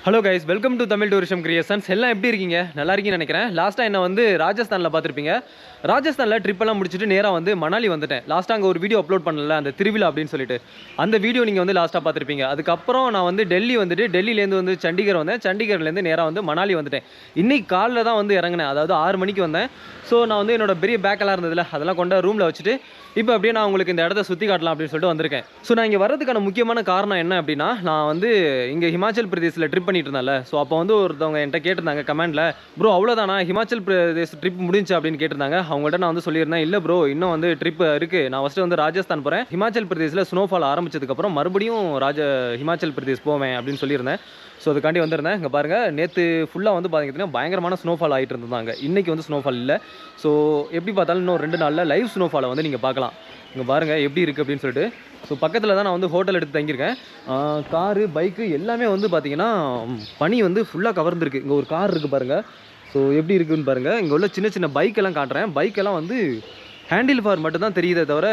Hello guys, welcome to Tamil tourism creations. எல்லாம் எப்படி இருக்கீங்க? நல்லா இருக்கீங்கன்னு நினைக்கிறேன். லாஸ்ட்டாக என்ன வந்து ராஜஸ்தானில் பார்த்துருப்பீங்க. ராஜஸ்தானில் ட்ரிப்பெல்லாம் முடிச்சுட்டு நேராக வந்து மணாலி வந்துட்டேன். லாஸ்ட்டாக அங்கே ஒரு வீடியோ அப்லோட் பண்ணல, அந்த திருவிழா அப்படின்னு சொல்லிட்டு. அந்த வீடியோ நீங்கள் வந்து லாஸ்ட்டாக பார்த்துருப்பீங்க. அதுக்கப்புறம் நான் வந்து டெல்லி வந்துட்டு டெல்லியிலேருந்து வந்து சண்டிகர் வந்தேன். சண்டிகர்லேருந்து நேராக வந்து மணாலி வந்துட்டேன். இன்றைக்கி காலையில் தான் வந்து இறங்கினேன், அதாவது 6 மணிக்கு வந்தேன். ஸோ நான் வந்து என்னோட பெரிய பேக்கெல்லாம் இருந்ததில்ல, அதெல்லாம் கொண்ட ரூமில் வச்சுட்டு இப்போ அப்படியே நான் உங்களுக்கு இந்த இடத்த சுற்றி காட்டலாம் அப்படின்னு சொல்லிட்டு வந்திருக்கேன். ஸோ நான் இங்கே வரதுக்கான முக்கியமான காரணம் என்ன அப்படின்னா, நான் வந்து இங்கே ஹிமாச்சல் பிரதேசில் ட்ரிப் பண்ணிட்டு இருந்தேன்ல. ஸோ அப்போ வந்து ஒருத்தவங்க என்கிட்ட கேட்டிருந்தாங்க கமெண்டில், ப்ரோ அவ்வளோதானா ஹிமாச்சல் பிரதேஷ் ட்ரிப் முடிஞ்சு அப்படின்னு கேட்டிருந்தாங்க. அவங்கள்ட்ட நான் வந்து சொல்லியிருந்தேன், இல்லை ப்ரோ இன்னும் வந்து ட்ரிப் இருக்குது. நான் ஃபஸ்ட்டு வந்து ராஜஸ்தான் போகிறேன், ஹிமாச்சல் பிரதேசில் ஸ்னோஃபால் ஆரம்பிச்சதுக்கப்புறம் மறுபடியும் ஹிமாச்சல் பிரதேஷ் போவேன் அப்படின்னு சொல்லியிருந்தேன். ஸோ அதுக்காண்டி வந்திருந்தேன். இங்கே பாருங்கள், நேற்று ஃபுல்லாக வந்து பார்த்தீங்கன்னா பயங்கரமான ஸ்னோஃபால் ஆகிட்டு இருந்தாங்க. இன்றைக்கி வந்து ஸ்னோஃபால் இல்லை. ஸோ எப்படி பார்த்தாலும் இன்னும் 2 நாளில் லைவ் ஸ்னோஃபாலை வந்து நீங்கள் பார்க்கலாம். இங்கே பாருங்கள் எப்படி இருக்குது அப்படின்னு சொல்லிட்டு. ஸோ பக்கத்தில் தான் நான் வந்து ஹோட்டல் எடுத்து தங்கியிருக்கேன். காரு பைக்கு எல்லாமே வந்து பார்த்திங்கன்னா பனி வந்து ஃபுல்லாக கவர்ந்துருக்கு. இங்கே ஒரு கார் இருக்குது பாருங்கள். ஸோ எப்படி இருக்குதுன்னு பாருங்கள். இங்கே உள்ள சின்ன சின்ன பைக்கெல்லாம் காட்டுறேன். பைக்கெல்லாம் வந்து ஹேண்டில் ஃபார் மட்டும் தான் தெரியுதே தவிர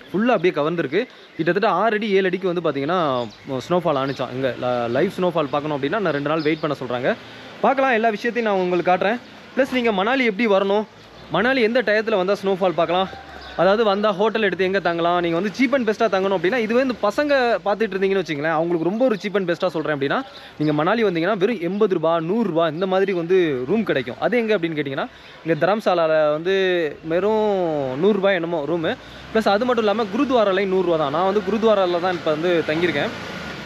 ஃபுல்லாக அப்படியே கவர்ந்துருக்கு. கிட்டத்தட்ட 6 அடி 7 அடிக்கு வந்து பார்த்திங்கன்னா ஸ்னோஃபால் ஆனிச்சான். இங்கே லைவ் ஸ்னோஃபால் பார்க்கணும் அப்படின்னா நான் 2 நாள் வெயிட் பண்ண சொல்கிறாங்க. பார்க்கலாம், எல்லா விஷயத்தையும் நான் உங்களுக்கு காட்டுறேன். ப்ளஸ் நீங்கள் மணாலி எப்படி வரணும், மணாலி எந்த டயத்தில் வந்தால் ஸ்னோஃபால் பார்க்கலாம், அதாவது வந்தால் ஹோட்டல் எடுத்து எங்கே தங்கலாம், நீங்கள் வந்து சீப் அண்ட் பெஸ்ட்டாக தங்கணும் அப்படின்னா, இது வந்து பசங்க பார்த்துட்டு இருந்தீங்கன்னு வச்சிங்களேன், அவங்களுக்கு ரொம்ப ஒரு சீப் அண்ட் பெஸ்ட்டாக சொல்கிறேன் அப்படின்னா, நீங்கள் மணாலி வந்தீங்கன்னா வெறும் 80 ரூபா 100 ரூபா இந்த மாதிரி வந்து ரூம் கிடைக்கும். அது எங்கே அப்படின்னு கேட்டிங்கன்னா, இங்கே தரம்சாலாவில் வந்து வெறும் 100 ரூபாய் என்னமோ ரூமு. ப்ளஸ் அது மட்டும் இல்லாமல் குருத்வாராலையும் 100 ரூபா தான். நான் வந்து குருத்வாராவில் தான் இப்போ வந்து தங்கியிருக்கேன்.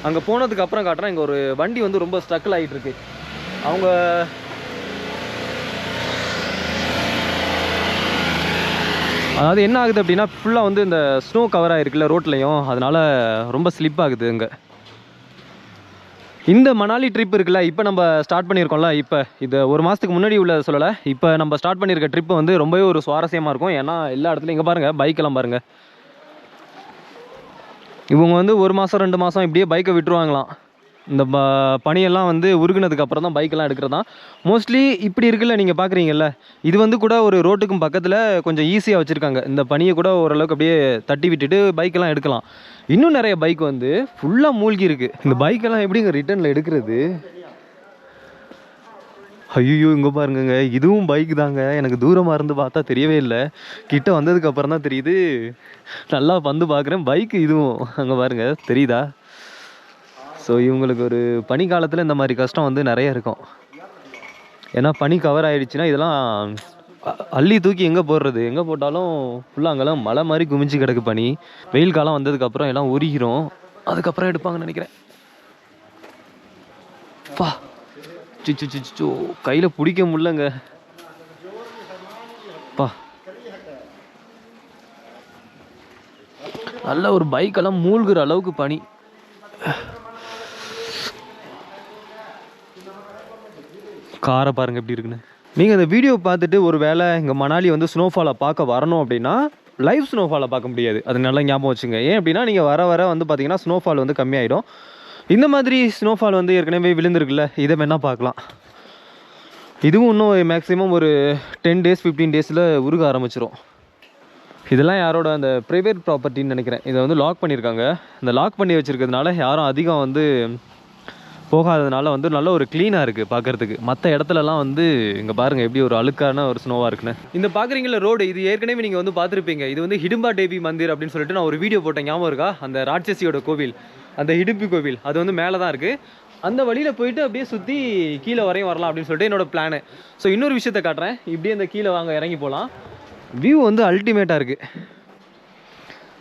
அங்கே போனதுக்கு அப்புறம் காட்டுறேன். இங்கே ஒரு வண்டி வந்து ரொம்ப ஸ்ட்ரக்கிள் ஆகிட்டு இருக்கு. அவங்க அதாவது என்ன ஆகுது அப்படின்னா, ஃபுல்லாக வந்து இந்த ஸ்னோ கவர் ஆகிருக்குல்ல ரோட்லேயும், அதனால் ரொம்ப ஸ்லிப் ஆகுது. இங்கே இந்த மணாலி ட்ரிப் இருக்குல்ல, இப்போ நம்ம ஸ்டார்ட் பண்ணியிருக்கோம்ல, இப்போ இது ஒரு மாதத்துக்கு முன்னாடி உள்ள சொல்லலை, இப்போ நம்ம ஸ்டார்ட் பண்ணியிருக்க ட்ரிப்பு வந்து ரொம்பவே ஒரு சுவாரஸ்யமாக இருக்கும். ஏன்னா எல்லா இடத்துலையும் இங்கே பாருங்கள், பைக்கெல்லாம் பாருங்கள். இவங்க வந்து 1 மாதம் 2 மாதம் இப்படியே பைக்கை விட்டுருவாங்களாம். இந்த பனியெல்லாம் வந்து உருகுனதுக்கப்புறம் தான் பைக்கெல்லாம் எடுக்கிறது தான் மோஸ்ட்லி. இப்படி இருக்குல்ல, நீங்கள் பார்க்குறீங்கல்ல, இது வந்து கூட ஒரு ரோட்டுக்கும் பக்கத்தில் கொஞ்சம் ஈஸியாக வச்சுருக்காங்க. இந்த பனியை கூட ஓரளவுக்கு அப்படியே தட்டி விட்டுட்டு பைக்கெல்லாம் எடுக்கலாம். இன்னும் நிறைய பைக் வந்து ஃபுல்லாக மூழ்கி இருக்குது. இந்த பைக்கெல்லாம் எப்படிங்க ரிட்டர்னில் எடுக்கிறது? ஐயோ, இங்கே பாருங்கங்க, இதுவும் பைக் தாங்க. எனக்கு தூரமாக இருந்து பார்த்தா தெரியவே இல்லை, கிட்ட வந்ததுக்கப்புறம் தான் தெரியுது. நல்லா வந்து பார்க்குறேன், பைக்கு இதுவும். அங்கே பாருங்கள், தெரியுதா? ஸோ இவங்களுக்கு ஒரு பனி காலத்தில் இந்த மாதிரி கஷ்டம் வந்து நிறைய இருக்கும். ஏன்னா பனி கவர் ஆகிடுச்சுன்னா இதெல்லாம் அள்ளி தூக்கி எங்கே போடுறது, எங்கே போட்டாலும் ஃபுல்லாக அங்கெல்லாம் மலை மாதிரி குமிஞ்சு கிடக்கு பனி. வெயில் காலம் வந்ததுக்கப்புறம் எல்லாம் உருகிரும், அதுக்கப்புறம் எடுப்பாங்கன்னு நினைக்கிறேன். பா சிச்சு கையில் பிடிக்க முடியலங்க. பா நல்ல ஒரு பைக்கெல்லாம் மூழ்கிற அளவுக்கு பனி. காரை பாருங்கள் எப்படி இருக்குன்னு. நீங்கள் இந்த வீடியோ பார்த்துட்டு ஒரு வேளை இங்கே மணாலி வந்து ஸ்னோஃபாலை பார்க்க வரணும் அப்படின்னா லைவ் ஸ்னோஃபாலை பார்க்க முடியாது. அது நல்லா ஞாபகம் வச்சுங்க. ஏன் அப்படின்னா, நீங்கள் வர வர வந்து பார்த்தீங்கன்னா ஸ்னோஃபால் வந்து கம்மியாயிடும். இந்த மாதிரி ஸ்னோஃபால் வந்து ஏற்கனவே விழுந்துருக்குல்ல, இதை வேணால் பார்க்கலாம். இதுவும் இன்னும் மேக்ஸிமம் ஒரு 10 days 15 days உருக ஆரம்பிச்சிடும். இதெல்லாம் யாரோட அந்த ப்ரைவேட் ப்ராப்பர்ட்டின்னு நினைக்கிறேன். இதை வந்து லாக் பண்ணியிருக்காங்க. இந்த லாக் பண்ணி வச்சுருக்கிறதுனால யாரும் அதிகம் வந்து போகாததுனால வந்து நல்ல ஒரு க்ளீனாக இருக்குது பார்க்குறதுக்கு. மற்ற இடத்துலலாம் வந்து இங்கே பாருங்கள் எப்படி ஒரு அழுக்கான ஒரு ஸ்னோவாக இருக்குன்னு. இந்த பார்க்குறீங்களா ரோடு, இது ஏற்கனவே நீங்கள் வந்து பார்த்துருப்பீங்க. இது வந்து ஹிடிம்பா தேவி மந்திர் அப்படின்னு சொல்லிட்டு நான் ஒரு வீடியோ போட்டேன், ஞாபகம் இருக்கா? அந்த ராட்சசியோட கோவில், அந்த ஹிடிம்பி கோவில், அது வந்து மேலே தான் இருக்குது. அந்த வழியில் போயிட்டு அப்படியே சுற்றி கீழே வரையும் வரலாம் அப்படின்னு சொல்லிட்டு என்னோடய பிளானு. ஸோ இன்னொரு விஷயத்தை காட்டுறேன். இப்படியே அந்த கீழே வாங்க இறங்கி போகலாம். வியூ வந்து அல்டிமேட்டாக இருக்குது.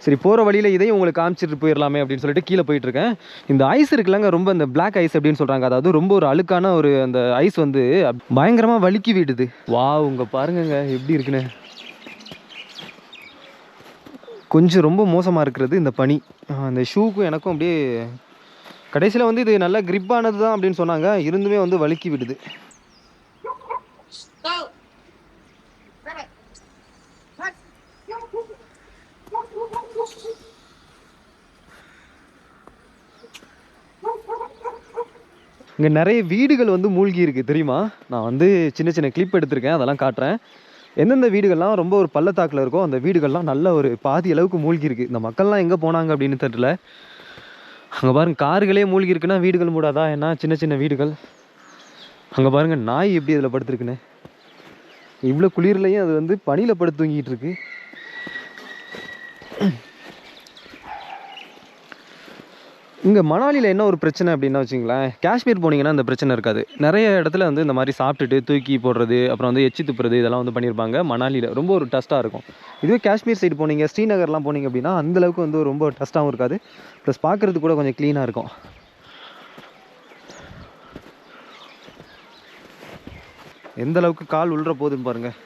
சரி, போகிற வழியில் இதையும் உங்களுக்கு காமிச்சிட்டு போயிடலாமே அப்படின்னு சொல்லிட்டு கீழே போயிட்டுருக்கேன். இந்த ஐஸ் இருக்குல்லங்க, ரொம்ப இந்த பிளாக் ஐஸ் அப்படின்னு சொல்கிறாங்க, அதாவது ரொம்ப ஒரு அழுக்கான ஒரு அந்த ஐஸ் வந்து பயங்கரமாக வலிக்கி விடுது. வா, உங்க பாருங்கங்க எப்படி இருக்குன்னு. கொஞ்சம் ரொம்ப மோசமாக இருக்கிறது இந்த பனி. அந்த ஷூக்கும் எனக்கும் அப்படியே கடைசியில் வந்து இது நல்லா கிரிப்பானது தான் அப்படின்னு சொன்னாங்க, இருந்துமே வந்து வலிக்கி விடுது. இங்கே நிறைய வீடுகள் வந்து மூழ்கி இருக்குது தெரியுமா? நான் வந்து சின்ன சின்ன கிளிப் எடுத்திருக்கேன், அதெல்லாம் காட்டுறேன். எந்தெந்த வீடுகள்லாம் ரொம்ப ஒரு பள்ளத்தாக்கில் இருக்கோ அந்த வீடுகள்லாம் நல்ல ஒரு பாதி அளவுக்கு மூழ்கி இருக்குது. இந்த மக்கள்லாம் எங்கே போனாங்க அப்படின்னு தெரியல. அங்கே பாருங்க கார்களே மூழ்கி இருக்குன்னா வீடுகள் மூடாதா? ஏன்னா சின்ன சின்ன வீடுகள். அங்கே பாருங்க நாய் எப்படி அதில் படுத்துருக்குன்னு. இவ்வளோ குளிர்லையும் அது வந்து பனியில் படுத்து தூங்கிட்டு இருக்கு. இங்கே மணாலியில் என்ன ஒரு பிரச்சனை அப்படின்னா வச்சுங்களேன், காஷ்மீர் போனீங்கன்னா அந்த பிரச்சனை இருக்காது. நிறைய இடத்துல வந்து இந்த மாதிரி சாப்பிட்டுட்டு தூக்கி போடுறது, அப்புறம் வந்து எச்சி துப்புறது இதெல்லாம் வந்து பண்ணியிருப்பாங்க. மணாலியில் ரொம்ப ஒரு டஸ்ட்டாக இருக்கும். இதுவே காஷ்மீர் சைடு போனீங்க, ஸ்ரீநகர்லாம் போனீங்க அப்படின்னா அந்தளவுக்கு வந்து ரொம்ப டஸ்ட்டாகவும் இருக்காது. ப்ளஸ் பார்க்குறது கூட கொஞ்சம் க்ளீனாக இருக்கும். எந்த அளவுக்கு கால் உள்ற போகுதுன்னு பாருங்கள்.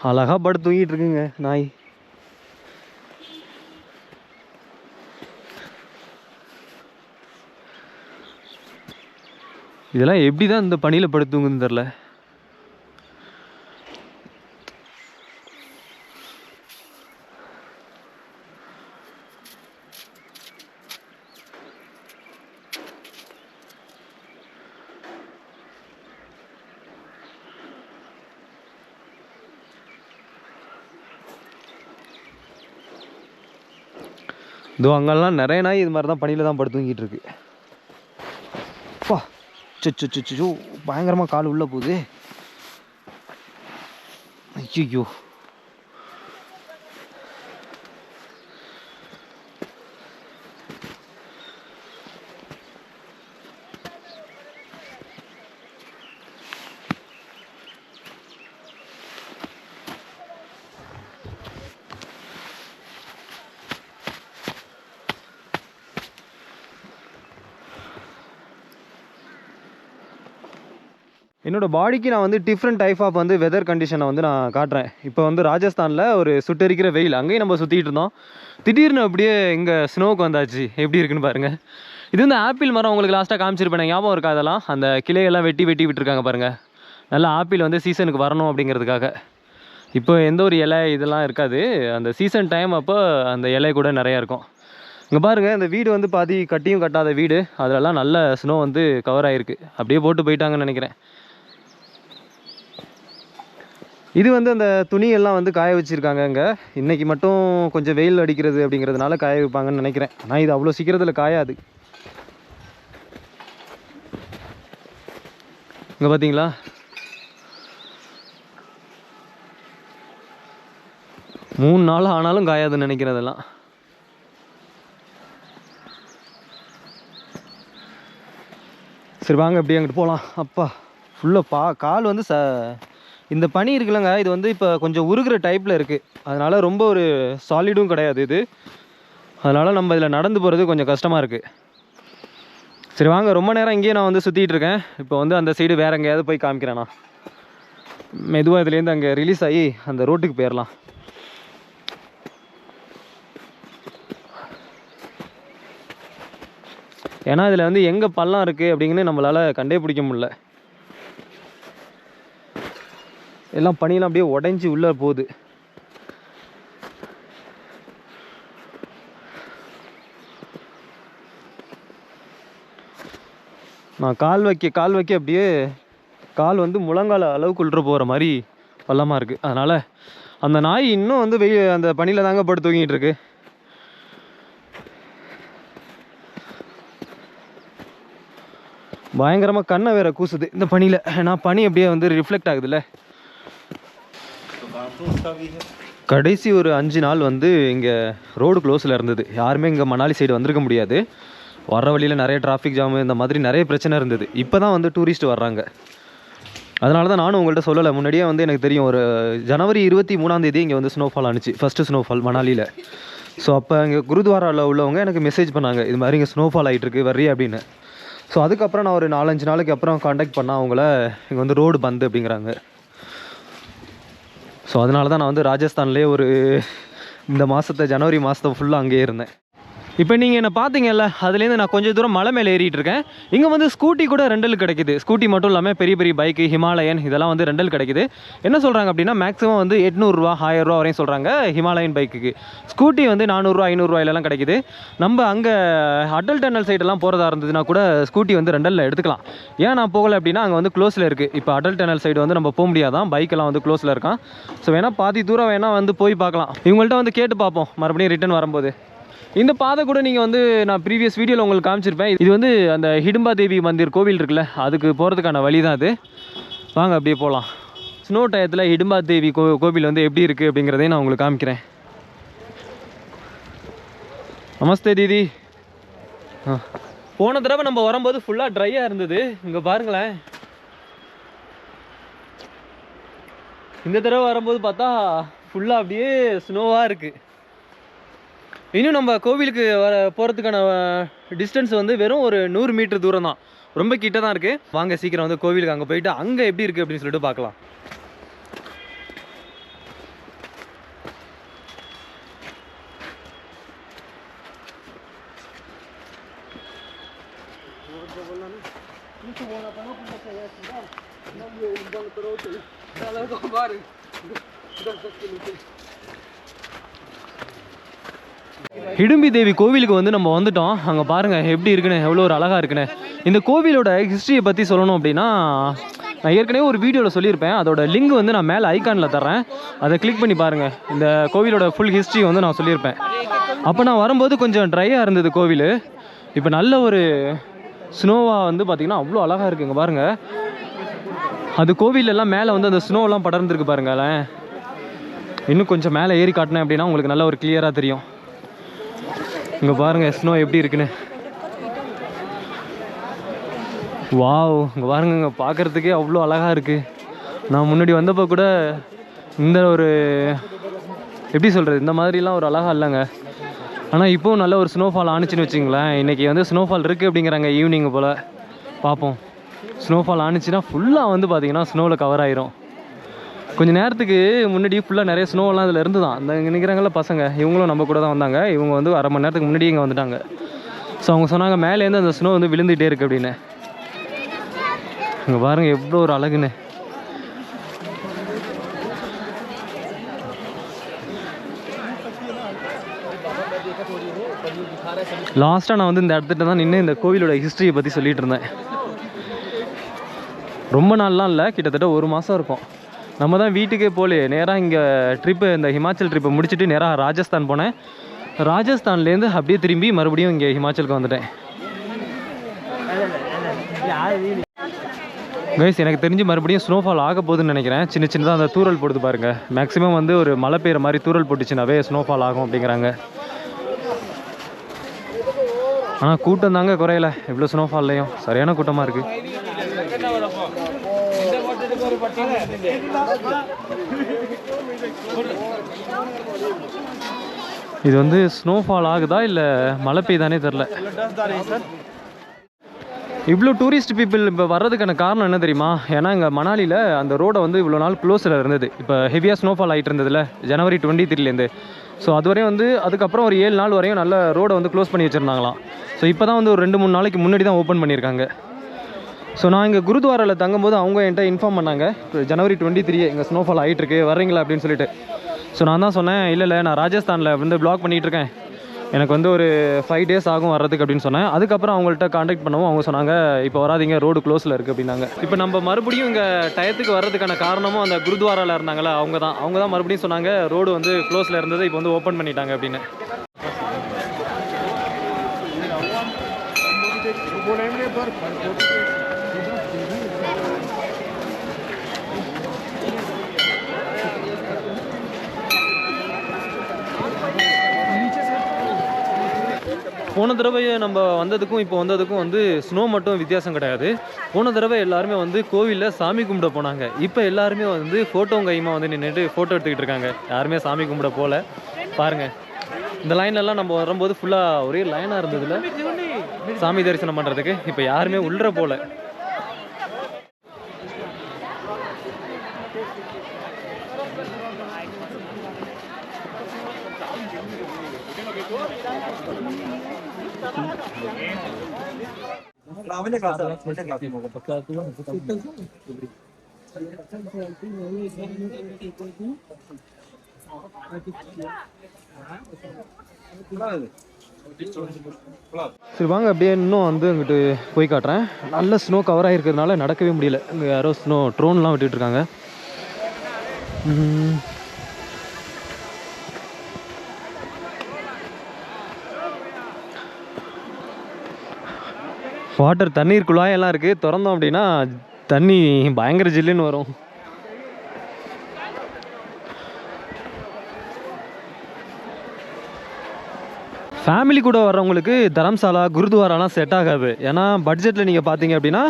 அழகாக படுத்து தூங்கிட்டு இருக்குங்க நாய். இதெல்லாம் எப்படி தான் இந்த பனியில் படுத்து தூங்குன்னு தெரில. இதோ அங்கெல்லாம் நிறைய நாய் இது மாதிரி தான் பனியில் தான் படுத்து தூங்கிட்டு இருக்கு. பா சொச்சோ பயங்கரமாக கால் உள்ளே போகுது. ஐயோ என்னோடய பாடிக்கு நான் வந்து டிஃப்ரெண்ட் டைப் ஆஃப் வந்து வெதர் கண்டிஷனை வந்து நான் காட்டுறேன். இப்போ வந்து ராஜஸ்தானில் ஒரு சுட்டரிக்கிற வெயில், அங்கேயும் நம்ம சுற்றிட்டு இருந்தோம். திடீர்னு அப்படியே இங்கே ஸ்னோவுக்கு வந்தாச்சு. எப்படி இருக்குன்னு பாருங்கள். இது வந்து ஆப்பிள் மரம் உங்களுக்கு லாஸ்ட்டாக காமிச்சிருப்பேன், ஞாபகம் இருக்கா? அதெல்லாம் அந்த கிளையெல்லாம் வெட்டி விட்டுருக்காங்க பாருங்கள். நல்லா ஆப்பிள் வந்து சீசனுக்கு வரணும் அப்படிங்கிறதுக்காக. இப்போ எந்த ஒரு இலை இதெல்லாம் இருக்காது. அந்த சீசன் டைம் அப்போ அந்த இலை கூட நிறையா இருக்கும். இங்கே பாருங்கள், இந்த வீடு வந்து பாதி கட்டியும் கட்டாத வீடு, அதிலெல்லாம் நல்ல ஸ்னோ வந்து கவர் ஆகிருக்கு. அப்படியே போட்டு போயிட்டாங்கன்னு நினைக்கிறேன். இது வந்து அந்த துணியெல்லாம் வந்து காய வச்சுருக்காங்க. இங்கே இன்றைக்கி மட்டும் கொஞ்சம் வெயில் அடிக்கிறது அப்படிங்கிறதுனால காய வைப்பாங்கன்னு நினைக்கிறேன். ஆனால் இது அவ்வளோ சீக்கிரத்தில் காயாது. இங்கே பார்த்தீங்களா, மூணு நாள் ஆனாலும் காயாதுன்னு நினைக்கிறதெல்லாம். சரி வாங்க அப்படியே அங்கிட்டு போகலாம். அப்பா ஃபுல்லாக கால் வந்து இந்த பனி இருக்குல்லங்க, இது வந்து இப்போ கொஞ்சம் உருகிற டைப்பில் இருக்குது. அதனால் ரொம்ப ஒரு சாலிடும் கிடையாது இது. அதனால் நம்ம இதில் நடந்து போகிறது கொஞ்சம் கஷ்டமாக இருக்குது. சரி வாங்க, ரொம்ப நேரம் இங்கேயே நான் வந்து சுற்றிட்டு இருக்கேன். இப்போ வந்து அந்த சைடு வேறு எங்கேயாவது போய் காமிக்கிறேண்ணா. மெதுவாக இதுலேருந்து அங்கே ரிலீஸ் ஆகி அந்த ரோட்டுக்கு போயிடலாம். ஏன்னா இதில் வந்து எங்கே பள்ளம் இருக்குது அப்படிங்கன்னு நம்மளால் கண்டே பிடிக்க முடியல. எல்லாம் பனியெல்லாம் அப்படியே உடைஞ்சி உள்ளே போகுது. நான் கால் வைக்க அப்படியே கால் வந்து முழங்கால அளவுக்கு உள்ள போகிற மாதிரி பள்ளமாக இருக்குது. அதனால் அந்த நாய் இன்னும் வந்து அந்த பனியில் தாங்க படுத்து தூங்கிட்டு இருக்கு. பயங்கரமாக கண்ணை வேற கூசுது இந்த பனியில். ஏன்னா பனி அப்படியே வந்து ரிஃப்ளெக்ட் ஆகுதுல்ல. கடைசி ஒரு 5 நாள் வந்து இங்கே ரோடு க்ளோஸில் இருந்தது. யாருமே இங்கே மணாலி சைடு வந்திருக்க முடியாது. வர்ற வழியில் நிறைய டிராஃபிக் ஜாமு இந்த மாதிரி நிறைய பிரச்சனை இருந்தது. இப்போ தான் வந்து டூரிஸ்ட் வர்றாங்க. அதனால தான் நானும் உங்கள்கிட்ட சொல்லலை. முன்னாடியே வந்து எனக்கு தெரியும், ஒரு ஜனவரி 23ஆம் தேதி இங்கே வந்து ஸ்னோஃபால் ஆனிச்சு, ஃபஸ்ட்டு ஸ்னோஃபால் மணாலியில். ஸோ அப்போ இங்கே குருத்வாராவில் உள்ளவங்க எனக்கு மெசேஜ் பண்ணாங்க, இது மாதிரி இங்கே ஸ்னோஃபால் ஆகிட்டுருக்கு வர்றி அப்படின்னு. ஸோ அதுக்கப்புறம் நான் ஒரு 4-5 நாளைக்கு அப்புறம் காண்டாக்ட் பண்ணால் அவங்கள இங்கே வந்து ரோடு பந்து அப்படிங்கிறாங்க. ஸோ அதனால தான் நான் வந்து ராஜஸ்தான்லேயே ஒரு இந்த மாதத்தை ஜனவரி மாதத்தை ஃபுல்லாக அங்கேயே இருந்தேன். இப்போ நீங்கள் என்ன பார்த்தீங்கல்ல, அதுலேருந்து நான் கொஞ்சம் தூரம் மலை மேலே ஏறிட்டு இருக்கேன். இங்கே வந்து ஸ்கூட்டி கூட ரெண்டல் கிடைக்குது. ஸ்கூட்டி மட்டும் இல்லாமல் பெரிய பெரிய பைக்கு, ஹிமாலயன் இதெல்லாம் வந்து ரெண்டல் கிடைக்குது. என்ன சொல்கிறாங்க அப்படின்னா மேக்ஸிமம் வந்து 800 ரூபா 1000 ரூபா வரையும் சொல்கிறாங்க ஹிமாலயன் பைக்குக்கு. ஸ்கூட்டி வந்து 400 ரூபா 500 ரூபாயிலலாம் கிடைக்குது. நம்ம அங்கே அடல் டனல் சைடெல்லாம் போகிறதா இருந்ததுன்னா கூட ஸ்கூட்டி வந்து ரெண்டலில் எடுத்துக்கலாம். ஏன் நான் போகலை அப்படின்னா அங்கே வந்து க்ளோஸில் இருக்குது. இப்போ அடல் டனல் சைடு வந்து நம்ம போக முடியாதான், பைக்கெல்லாம் வந்து க்ளோஸில் இருக்கான். ஸோ வேணால் பாதி தூரம் வேணால் வந்து போய் பார்க்கலாம். இவங்கள்ட்ட வந்து கேட்டு பார்ப்போம் மறுபடியும் ரிட்டன் வரும்போது. இந்த பாதை கூட நீங்கள் வந்து நான் ப்ரீவியஸ் வீடியோவில் உங்களுக்கு காமிச்சிருப்பேன். இது வந்து அந்த ஹிடும்பா தேவி மந்திர் கோவில் இருக்குல்ல, அதுக்கு போகிறதுக்கான வழி தான் அது. வாங்க அப்படியே போகலாம். ஸ்னோ டயத்தில் ஹிடும்பா தேவி கோவில் வந்து எப்படி இருக்குது அப்படிங்கிறதையும் நான் உங்களுக்கு காமிக்கிறேன். நமஸ்தே தீதி. போன தடவை நம்ம வரும்போது ஃபுல்லாக ட்ரையாக இருந்தது. இங்கே பாருங்களேன், இந்த தடவை வரும்போது பார்த்தா ஃபுல்லாக அப்படியே ஸ்னோவாக இருக்குது. இன்னும் நம்ம கோவிலுக்கு போகிறதுக்கான டிஸ்டன்ஸ் வந்து வெறும் ஒரு 100 மீட்டர் தூரம் தான். ரொம்ப கிட்ட தான் இருக்குது. வாங்க சீக்கிரம் வந்து கோவிலுக்கு அங்கே போயிட்டு அங்கே எப்படி இருக்குது அப்படின்னு சொல்லிட்டு பார்க்கலாம். ஹிடும்பி தேவி கோவிலுக்கு வந்து நம்ம வந்துட்டோம். அங்கே பாருங்கள் எப்படி இருக்குன்னு, எவ்வளோ ஒரு அழகாக இருக்குன்னு. இந்த கோவிலோட ஹிஸ்ட்ரியை பற்றி சொல்லணும் அப்படின்னா நான் ஏற்கனவே ஒரு வீடியோவில் சொல்லியிருப்பேன். அதோட லிங்க் வந்து நான் மேலே ஐக்கானில் தர்றேன், அதை கிளிக் பண்ணி பாருங்கள். இந்த கோவிலோட ஃபுல் ஹிஸ்ட்ரி வந்து நான் சொல்லியிருப்பேன். அப்போ நான் வரும்போது கொஞ்சம் ட்ரையாக இருந்தது கோவில். இப்போ நல்ல ஒரு ஸ்னோவாக வந்து பார்த்திங்கன்னா அவ்வளோ அழகாக இருக்குங்க பாருங்கள். அது கோவிலெல்லாம் மேலே வந்து அந்த ஸ்னோவெல்லாம் படர்ந்துருக்கு பாருங்களேன். இன்னும் கொஞ்சம் மேலே ஏறி காட்டினேன் அப்படின்னா உங்களுக்கு நல்ல ஒரு கிளியராக தெரியும். இங்கே பாருங்கள் ஸ்னோ எப்படி இருக்குன்னு. வாவ், இங்கே பாருங்க, இங்கே பார்க்குறதுக்கே அவ்வளோ அழகாக இருக்குது. நான் முன்னாடி வந்தப்போ கூட இந்த ஒரு எப்படி சொல்கிறது, இந்த மாதிரிலாம் ஒரு அழகாக இல்லைங்க. ஆனால் இப்போவும் நல்ல ஒரு ஸ்னோஃபால் ஆணுச்சுன்னு வச்சிங்களேன். இன்றைக்கி வந்து ஸ்னோஃபால் இருக்குது அப்படிங்கிறாங்க ஈவினிங் போல். பார்ப்போம். ஸ்னோஃபால் ஆணுச்சுன்னா ஃபுல்லாக வந்து பார்த்திங்கன்னா ஸ்னோவில் கவர் ஆயிரும். கொஞ்சம் நேரத்துக்கு முன்னாடி ஃபுல்லாக நிறைய ஸ்னோவெல்லாம் இதில் இருந்து தான். இந்த நிற்கிறாங்கள பசங்க, இவங்களும் நம்ம கூட தான் வந்தாங்க. இவங்க வந்து அரை மணி நேரத்துக்கு முன்னாடி இங்கே வந்துட்டாங்க. ஸோ அவங்க சொன்னாங்க மேலேருந்து அந்த ஸ்னோ வந்து விழுந்துகிட்டே இருக்குது அப்படின்னு. இங்கே பாருங்கள் எவ்வளோ ஒரு அழகுன்னு. லாஸ்ட்டாக நான் வந்து இந்த இடத்துல தான் நின்று இந்த கோவிலோட ஹிஸ்ட்ரியை பற்றி சொல்லிகிட்டு இருந்தேன். ரொம்ப நாள்லாம் இல்லை, கிட்டத்தட்ட 1 மாதம் இருக்கும். நம்ம தான் வீட்டுக்கே போகலையே, நேராக இங்கே ட்ரிப்பு, இந்த ஹிமாச்சல் ட்ரிப்பை முடிச்சுட்டு நேராக ராஜஸ்தான் போனேன். ராஜஸ்தான்லேருந்து அப்படியே திரும்பி மறுபடியும் இங்கே ஹிமாச்சலுக்கு வந்துட்டேன். கைஸ், எனக்கு தெரிஞ்சு மறுபடியும் ஸ்னோஃபால் ஆக போகுதுன்னு நினைக்கிறேன். சின்ன சின்னதாக அந்த தூரல் போடுது பாருங்கள். மேக்ஸிமம் வந்து ஒரு மழை பெய்கிற மாதிரி தூரல் போட்டுச்சுனாவே ஸ்னோஃபால் ஆகும் அப்படிங்கிறாங்க. ஆனால் கூட்டம் தாங்க குறையலை. இவ்வளோ ஸ்னோஃபால்லையும் சரியான கூட்டமாக இருக்குது. இது வந்து ஸ்னோஃபால் ஆகுதா இல்லை மழை பெய்தானே தெரில. இவ்வளோ டூரிஸ்ட் பீப்புள் இப்போ வர்றதுக்கான காரணம் என்ன தெரியுமா? ஏன்னா இங்கே மணாலியில் அந்த ரோடை வந்து இவ்வளோ நாள் க்ளோஸில் இருந்தது. இப்போ ஹெவியாக ஸ்னோஃபால் ஆகிட்டு இருந்ததில்ல ஜனவரி 23 ஸோ அதுவரையும் வந்து அதுக்கப்புறம் ஒரு 7 நாள் வரையும் நல்ல ரோடை வந்து க்ளோஸ் பண்ணி வச்சுருந்தாங்களாம். ஸோ இப்போ தான் வந்து ஒரு 2-3 நாளைக்கு முன்னாடி தான் ஓப்பன் பண்ணியிருக்காங்க. ஸோ நான் இங்கே குருத்வாராவில் தங்கும்போது அவங்க என்கிட்ட இன்ஃபார்ம் பண்ணாங்க, ஜனவரி 23 இங்கே ஸ்னோஃபால் ஆகிட்டுருக்கு, வர்றீங்களா அப்படின்னு சொல்லிட்டு. ஸோ நான் தான் சொன்னேன், இல்லை நான் ராஜஸ்தானில் வந்து ப்ளாக் பண்ணிகிட்ருக்கேன், எனக்கு வந்து ஒரு 5 days ஆகும் வர்றதுக்கு அப்படின்னு சொன்னேன். அதுக்கப்புறம் அவங்கள்ட்ட காண்டாக்ட் பண்ணவும் அவங்க சொன்னாங்க இப்போ வராதிங்க, ரோடு க்ளோஸில் இருக்குது அப்படின்னாங்க. இப்போ நம்ம மறுபடியும் இங்கே டயத்துக்கு வர்றதுக்கான காரணமும் அந்த குருத்வாராவில் இருந்தாங்களா அவங்க தான் மறுபடியும் சொன்னாங்க ரோடு வந்து க்ளோஸில் இருந்தது, இப்போ வந்து ஓப்பன் பண்ணிட்டாங்க அப்படின்னு. போன தடவை நம்ம வந்ததுக்கும் இப்போ வந்ததுக்கும் வந்து ஸ்னோ மட்டும் வித்தியாசம் கிடையாது. போன தடவை எல்லாருமே வந்து கோவிலில் சாமி கும்பிட போனாங்க. இப்போ எல்லாருமே வந்து ஃபோட்டோவும் கையுமா வந்து நின்றுட்டு ஃபோட்டோ எடுத்துக்கிட்டு இருக்காங்க. யாருமே சாமி கும்பிட போகல. பாருங்கள், இந்த லைன்லலாம் நம்ம வரும்போது ஃபுல்லாக ஒரே லைனாக இருந்ததில்ல சாமி தரிசனம் பண்ணுறதுக்கு. இப்போ யாருமே உள்ளே போகல. சரி வாங்க அப்படியே இன்னும் வந்து இங்கிட்டு போய் காட்டுறேன். நல்ல ஸ்னோ கவர் ஆகிருக்கிறதுனால நடக்கவே முடியல. இங்கே யாரோ ஸ்னோ ட்ரோன்லாம் விட்டுட்ருக்காங்க. வாட்டர் தண்ணீர் குழாயெல்லாம் இருக்குது. திறந்தோம் அப்படின்னா தண்ணி பயங்கர ஜில்லுன்னு வரும். ஃபேமிலி கூட வர்றவங்களுக்கு தரம்சாலா குருத்வாராலாம் செட் ஆகாது. ஏன்னா பட்ஜெட்டில் நீங்கள் பார்த்தீங்க அப்படின்னா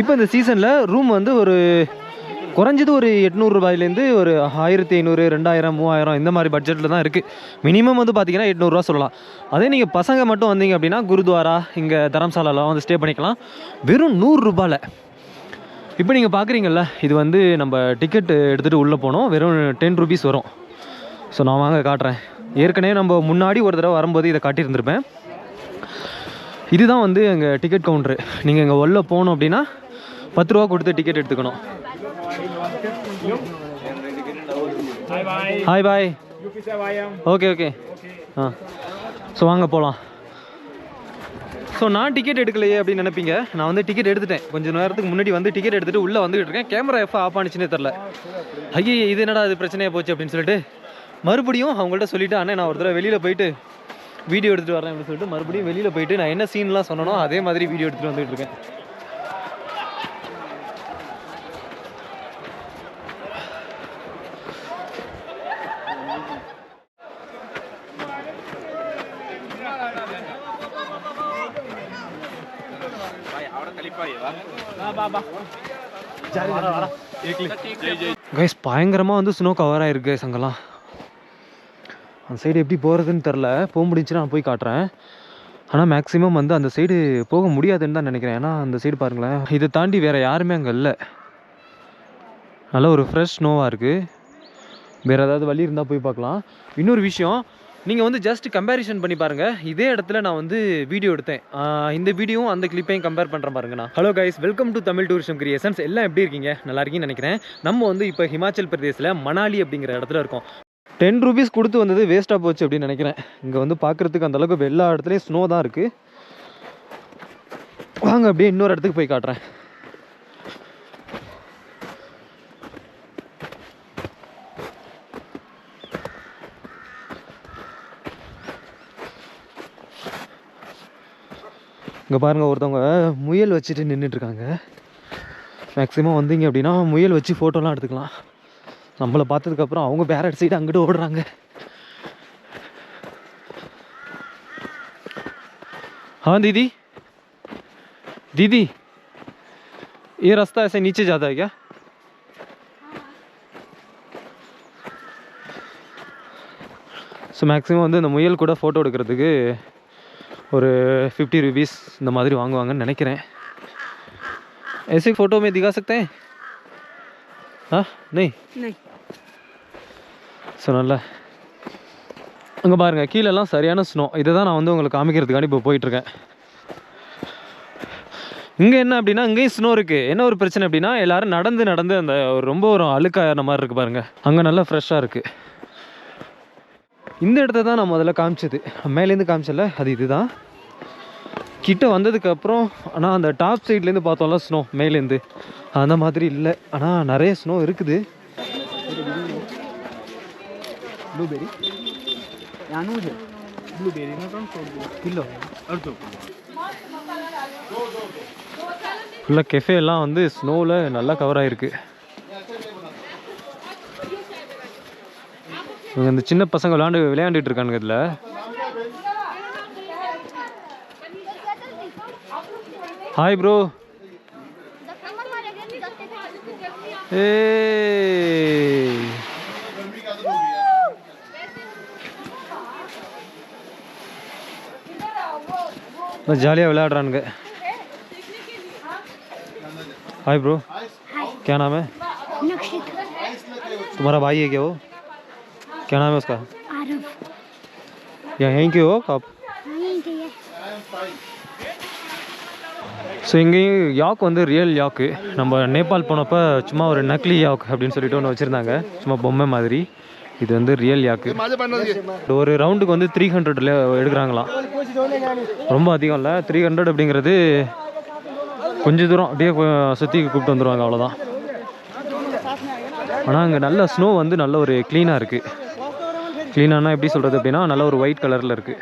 இப்போ இந்த சீசனில் ரூம் வந்து ஒரு குறைஞ்சது ஒரு 800 ரூபாயிலேருந்து ஒரு 1500, 2000, 3000 இந்த மாதிரி பட்ஜெட்டில் தான் இருக்குது. மினிமம் வந்து பார்த்தீங்கன்னா 800 ரூபா சொல்லலாம். அதே நீங்கள் பசங்க மட்டும் வந்தீங்க அப்படின்னா குருத்வாரா இங்கே தரம்சாலாலாம் வந்து ஸ்டே பண்ணிக்கலாம் வெறும் 100 ரூபாயில். இப்போ நீங்கள் பார்க்குறீங்கல்ல, இது வந்து நம்ம டிக்கெட் எடுத்துகிட்டு உள்ளே போனோம். வெறும் 10 ருபீஸ் வரும். ஸோ நான் வாங்க காட்டுறேன். ஏற்கனவே நம்ம முன்னாடி ஒரு தடவை வரும்போது இதை காட்டியிருந்திருப்பேன். இதுதான் வந்து எங்கள் டிக்கெட் கவுண்ட்ரு. நீங்கள் இங்கே உள்ளே போகணும் அப்படின்னா 10 ரூபா கொடுத்து டிக்கெட் எடுத்துக்கணும். Hi bye. Okay okay. So வாங்க போகலாம். ஸோ நான் டிக்கெட் எடுக்கலையே அப்படின்னு நினைப்பீங்க. நான் வந்து டிக்கெட் எடுத்துட்டேன். கொஞ்சம் நேரத்துக்கு முன்னாடி வந்து டிக்கெட் எடுத்துகிட்டு உள்ளே வந்துகிட்டு இருக்கேன். கேமரா எப்போ ஆஃப் ஆனிச்சுன்னே தெரில. ஐயே இது என்னடா அது பிரச்சனையாக போச்சு அப்படின்னு சொல்லிட்டு மறுபடியும் அவங்கள்ட்ட சொல்லிவிட்டு, அண்ணே நான் ஒரு தடவை வெளியில் போயிட்டு வீடியோ எடுத்துகிட்டு வரேன் அப்படின்னு சொல்லிட்டு மறுபடியும் வெளியில் போயிட்டு நான் என்ன சீன்லாம் சொன்னனோ அதே மாதிரி வீடியோ எடுத்துகிட்டு வந்துகிட்டு இருக்கேன். கைஸ் பயங்கரமாக வந்து ஸ்னோ கவர் ஆகிருக்கு அங்கெல்லாம். அந்த சைடு எப்படி போகிறதுன்னு தெரில. போக முடிஞ்சுன்னா நான் போய் காட்டுறேன். ஆனால் மேக்ஸிமம் வந்து அந்த சைடு போக முடியாதுன்னு தான் நினைக்கிறேன். ஏன்னா அந்த சைடு பாருங்களேன், இதை தாண்டி வேறு யாருமே அங்கே இல்லை. நல்லா ஒரு ஃப்ரெஷ் ஸ்னோவாக இருக்குது. வேறு ஏதாவது வழி இருந்தால் போய் பார்க்கலாம். இன்னொரு விஷயம், நீங்கள் வந்து ஜஸ்ட் கம்பேரிசன் பண்ணி பாருங்கள். இதே இடத்துல நான் வந்து வீடியோ எடுத்தேன். இந்த வீடியோவும் அந்த கிளிப்பையும் கம்பேர் பண்ணுறேன் பாருங்க. நான் hello guys, welcome to Tamil tourism creations. எல்லாம் எப்படி இருக்கீங்க? நல்லா இருக்கீங்கன்னு நினைக்கிறேன். நம்ம வந்து இப்போ ஹிமாச்சல் பிரதேசில் மணாலி அப்படிங்கிற இடத்துல இருக்கோம். 10 ருபீஸ் கொடுத்து வந்தது வேஸ்ட்டாக போச்சு அப்படின்னு நினைக்கிறேன். இங்கே வந்து பார்க்குறதுக்கு அந்தளவுக்கு எல்லா இடத்துலையும் ஸ்னோ தான் இருக்குது. வாங்க அப்படியே இன்னொரு இடத்துக்கு போய் காட்டுறேன். இங்கே பாருங்கள், ஒருத்தவங்க முயல் வச்சுட்டு நின்றுட்டுருக்காங்க. மேக்ஸிமம் வந்தீங்க அப்படின்னா முயல் வச்சு ஃபோட்டோலாம் எடுத்துக்கலாம். நம்மளை பார்த்ததுக்கப்புறம் அவங்க வேற சைடு அங்கிட்டு ஓடுறாங்க. हाँ दीदी, दीदी ये रास्ता ऐसे नीचे जाता है क्या? ஸோ மேக்ஸிமம் வந்து இந்த முயல் கூட ஃபோட்டோ எடுக்கிறதுக்கு ஒரு 50 ருபீஸ் இந்த மாதிரி வாங்குவாங்கன்னு நினைக்கிறேன். ऐसे फोटो में दिखा सकते हैं? हाँ नहीं नहीं. ஸோ நல்லா அங்கே பாருங்கள், கீழெல்லாம் சரியான ஸ்னோ. இதை தான் நான் வந்து உங்களுக்கு காமிக்கிறதுக்காண்டி இப்போ போயிட்டுருக்கேன். இங்கே என்ன அப்படின்னா இங்கேயும் ஸ்னோ இருக்குது. என்ன ஒரு பிரச்சனை அப்படின்னா எல்லோரும் நடந்து நடந்து அந்த ரொம்ப ஒரு அழுக்கான மாதிரி இருக்குது பாருங்கள். அங்கே நல்லா ஃப்ரெஷ்ஷாக இருக்குது. இந்த இடத்த தான் நான் முதல்ல காமிச்சது, மேலேருந்து காமிச்சல அது இதுதான். கிட்ட வந்ததுக்கப்புறம் ஆனால் அந்த டாப் சைட்லேருந்து பார்த்தோம்ல ஸ்னோ மேலேருந்து அந்த மாதிரி இல்லை. ஆனால் நிறைய ஸ்னோ இருக்குது. ப்ளூபெரி ப்ளூபெரி இல்லை ஃபுல்லாக கெஃபே எல்லாம் வந்து ஸ்னோவில் நல்லா கவர் ஆகிருக்கு. இந்த சின்ன பசங்க விளையாண்டுட்டு இருக்கானுங்க. இதில் हाय ब्रो. ஜாலியாக விளையாடுறானுங்க. हाय ब्रो, क्या नाम है? तुम्हारा भाई है क्या वो? क्या नाम है उसका? यहीं के हो आप? ஸோ இங்கேயும் யாக் வந்து ரியல் யாக்கு. நம்ம நேபாள் போனப்போ சும்மா ஒரு நக்லி யாக் அப்படின்னு சொல்லிட்டு ஒன்று வச்சுருந்தாங்க, சும்மா பொம்மை மாதிரி. இது வந்து ரியல் யாக்கு. ஒரு ரவுண்டுக்கு வந்து 300 எடுக்கிறாங்களாம். ரொம்ப அதிகம் இல்லை, 300 அப்படிங்கிறது கொஞ்சம் தூரம் அப்படியே சுற்றி கூப்பிட்டு வந்துடுவாங்க, அவ்வளோதான். ஆனால் அங்கே நல்ல ஸ்னோ வந்து நல்ல ஒரு க்ளீனாக இருக்குது. க்ளீனானா எப்படி சொல்கிறது அப்படின்னா, நல்ல ஒரு ஒயிட் கலரில் இருக்குது.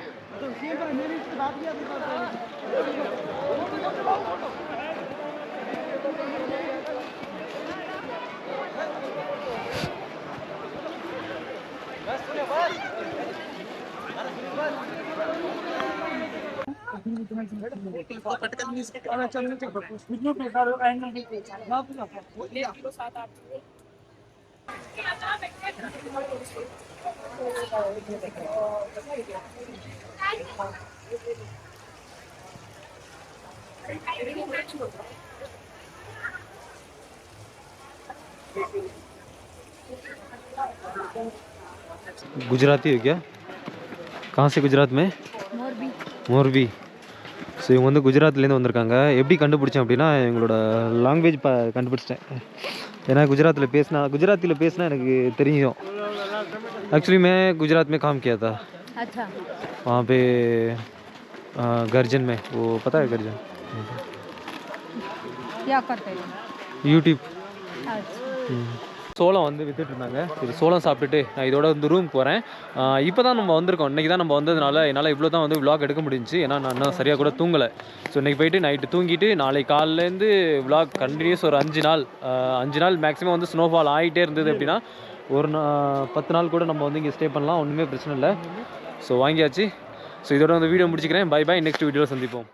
गुजराती है क्या? कहाँ से गुजरात में? मोरबी. ஸோ இவங்க வந்து குஜராத்லேருந்து வந்திருக்காங்க. எப்படி கண்டுபிடிச்சேன் அப்படின்னா, எங்களோட லாங்குவேஜ் கண்டுபிடிச்சிட்டேன். ஏன்னா குஜராத்தியில் பேசினா எனக்கு தெரியும். एक्चुअली मैं गुजरात में काम किया था. अच्छा. वहाँ पे गर्जन में, वो पता है गर्जन? क्या करते हैं? यूट्यूब. சோளம் வந்து வித்துட்டு இருந்தாங்க. இது சோளம் சாப்பிட்டுட்டு நான் இதோட வந்து ரூமுக்கு போகிறேன். இப்போ தான் நம்ம வந்திருக்கோம். இன்றைக்கி தான் நம்ம வந்ததுனால என்னால் இவ்வளோ தான் வந்து விளாக் எடுக்க முடிஞ்சிச்சு. ஏன்னா நான் இன்னும் சரியாக கூட தூங்கலை. ஸோ இன்றைக்கி போயிட்டு நைட்டு தூங்கிட்டு நாளைக்கு காலையிலேருந்து விளாக் கண்டினியூஸ் ஒரு 5 நாள் மேக்ஸிமம் வந்து ஸ்னோஃபால் ஆகிட்டே இருந்தது அப்படின்னா ஒரு 10 நாள் கூட நம்ம வந்து இங்கே ஸ்டே பண்ணலாம், ஒன்றுமே பிரச்சனை இல்லை. ஸோ வாங்கியாச்சு. ஸோ இதோட வந்து வீடியோ முடிச்சுக்கிறேன். பை பாய், நெக்ஸ்ட் வீடியோவில் சந்திப்போம்.